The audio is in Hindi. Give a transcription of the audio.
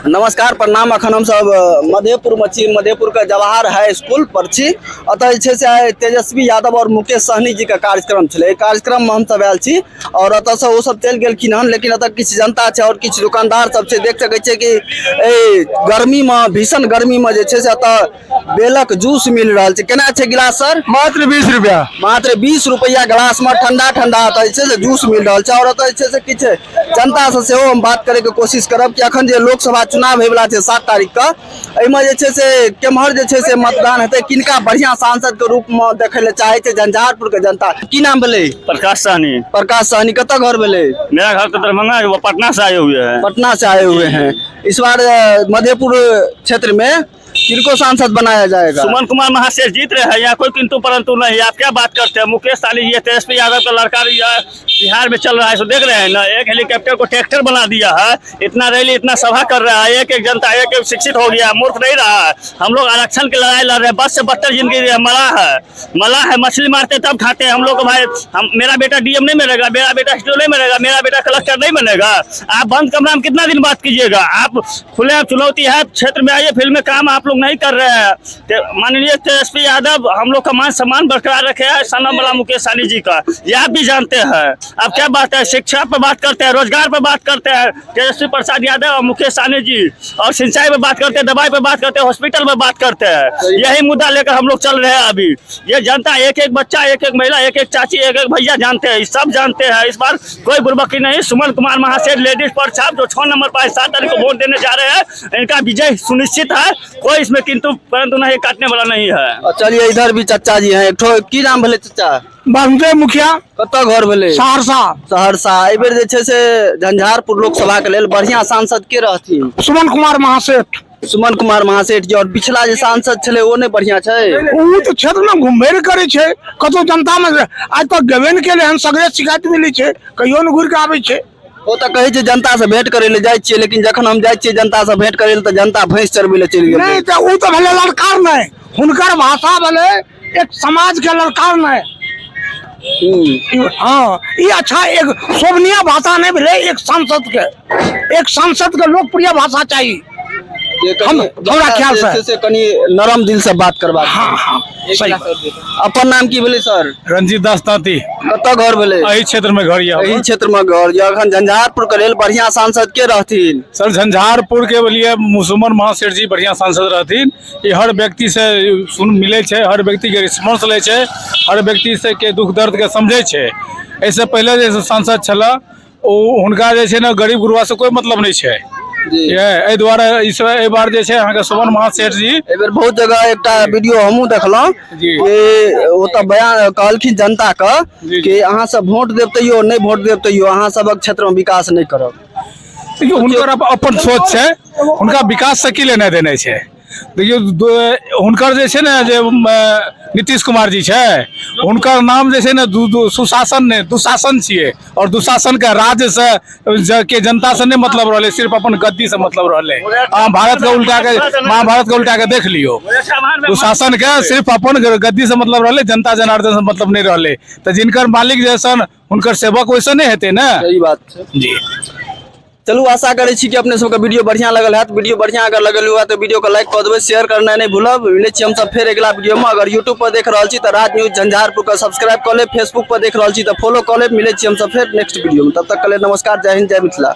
नमस्कार प्रणाम। अखन हम सब मधेपुर मधेपुर का जवाहर हाई स्कूल परची अतः से तेजस्वी यादव और मुकेश सहनी जी का कार्यक्रम छे। कार्यक्रम में हम सब आयल छी और अतः से वो सब चल गेलखिन हन, लेकिन अतः किछ जनता है और किछ दुकानदार सब से देख सके छे कि गर्मी में भीषण गर्मी में जे छे से अतः बेलक जूस मिल रहा है। केना छे गिलास सर? मात्र 20 रुपया। मात्र 20 रुपया गिलास में ठंडा ठंडा से जूस मिल रहा है। और अतः से किछ जनता से हम बात करे के कोशिश करब कि अखन जे लोकसभा चुनाव होय वाला 7 तारीख का एमे जे से केम्हर जे से मतदान हेतै, किनका बढ़िया सांसद के रूप में देखे ले चाहे छे झंझारपुर के जनता। की नाम भेले? प्रकाश सहनी। प्रकाश सहनी। कत घर भेले? मेरा घर तो दरभंगा है, वो पटना से आए हुए हैं। पटना से आए हुए हैं। इस बार मधेपुर क्षेत्र में किनको सांसद बनाया जाएगा? सुमन कुमार महाशय जीत रहे हैं, यहाँ कोई किंतु परंतु नहीं। आप क्या बात करते हैं? मुकेश सहनी ये तेजस्वी यादव का लड़का बिहार में चल रहा है, सो देख रहे हैं ना। एक हेलीकॉप्टर को ट्रैक्टर बना दिया है, इतना रैली इतना सभा कर रहा है। एक जनता एक शिक्षित हो गया, मूर्ख नहीं रहा है। हम लोग आरक्षण की लड़ाई लड़ रहे हैं। बस से बदतर जिंदगी मला है। मछली मारते तब खाते हैं हम लोग। भाई मेरा बेटा डीएम नहीं बनेगा, मेरा बेटा एसडीओ नहीं बनेगा, मेरा बेटा कलेक्टर नहीं बनेगा। आप बंद कमरा में कितना दिन बात कीजिएगा? आप खुले चुनौती है, क्षेत्र में आइए, फील्ड में काम आप लोग नहीं कर रहे हैं। माननीय तेजस्वी यादव हम लोग का मान सम्मान बरकरार रखे है, सनम वाला मुकेश सहनी जी का, ये आप भी जानते हैं। अब क्या बात है? शिक्षा पर बात करते हैं, रोजगार पर बात करते हैं तेजस्वी प्रसाद यादव और मुकेश सहनी जी, और सिंचाई पर बात करते हैं, दवाई पर बात करते हैं, हॉस्पिटल पर बात करते हैं। यही मुद्दा लेकर हम लोग चल रहे हैं। अभी ये जनता एक एक बच्चा, एक एक महिला, एक एक चाची, एक एक भैया जानते हैं, सब जानते हैं। इस बार कोई बुर्बकी नहीं। सुमन कुमार महाशय लेडीज पर छाप जो 6 नंबर पर 7 तारीख को वोट देने जा रहे हैं, इनका विजय सुनिश्चित है। कोई इसमें किंतु परंतु नहीं, काटने वाला नहीं है। चलिए इधर भी चाचा जी हैं। की नाम भेले चाचा? बासुदेव मुखिया। कत घर भेले? सहरसा। एहि बेर जे से झंझारपुर लोकसभा के लेल बढ़िया सांसद के रहथिन? सुमन कुमार महासेठ। सुमन कुमार महासेठ जी। और पिछला जे सांसद छले वो नहीं बढ़िया छे? वो तो क्षेत्र में घुमबेर करे छे, कतो जनता में आज तक गेबे नहीं केले हन। सगरे शिकायत मिली छे, कहियो न घुर के आबै छे। वो तो कहे छे जनता से भेंट करे ले जाय छियै, लेकिन जखन हम जाय छियै जनता से भेंट करे ले तो जनता भैंस चरबे ले चलि गेल। नहीं तो वो तो भेले लड़कार नहीं, हुनकर भाषा भेले एक समाज के लड़कार नहीं। हाँ, ये अच्छा एक शोभनीय भाषा नहीं भेले। एक सांसद के लोकप्रिय भाषा चाहिए। हम थोड़ा ख्याल से कनी नरम दिल से बात करबा। हाँ सही। अपन नाम की भेले सर? रंजीत दास तांती। कत घर भेले? एही क्षेत्र में घर या। एही क्षेत्र में घर। अखन झंझारपुर के लेल बढ़िया सांसद के रहथिन? सर झंझारपुर के लिए सुमन महासेठ जी बढ़िया सांसद रहथिन। ये हर व्यक्ति से मिले छे, हर व्यक्ति के रिस्पांस ले छे, हर व्यक्ति से के दुख दर्द के समझे छे। ऐसे पहले जैसे सांसद छला हुनका जे छे ना गरीब गुरुआ से कोई मतलब नहीं छे। ये द्वारा इस बार जे छे अहाँ के सुमन महासेठ जी एबर बहुत जगह एकटा वीडियो हमहु देखलौ कि ओ त बयान कहलखिन जनता का कि अहाँ सब वोट देब तैयो नहीं वोट देब तैयो अहाँ सबक क्षेत्र में विकास नहीं करब। देखियो हुनकर अपन सोच छे, हुनका विकास से की लेने देने छे। देखियो हुनकर जे छे ना जे नीतीश कुमार जी छे, हुनकर नाम जे छे ना सुशासन ने दुशासन छिए, और दुशासन के राज्य से के जनता से नहीं मतलब रहले, सिर्फ अपन गद्दी से मतलब रहले। भारत के उल्टा के महाभारत के उल्टा के देख लियो। दुशासन के सिर्फ अपन गद्दी से मतलब रहले, जनता जनार्दन से मतलब नहीं रहले। तो जिनकर मालिक जैसन हुनकर सेवक वैसे नहीं हेते ना। सही बात है जी। चलू आशा करे छी कि अपने सबके वीडियो बढ़िया लगल है। वीडियो बढ़िया अगर लगल हुआ तो वीडियो को लाइक कर देवे, शेयर करना नहीं भूलब। मिले छी हम सब फिर अगला वीडियो में। अगर यूट्यूब पर देख रहा छी तो राज न्यूज झंझारपुर का सब्सक्राइब कर ले, फेसबुक पर देख रहा छी तो फॉलो कर ले। मिले छी हम सब फिर नेक्स्ट वीडियो में। तब तक के लिए नमस्कार, जय हिंद, जय मिथिला।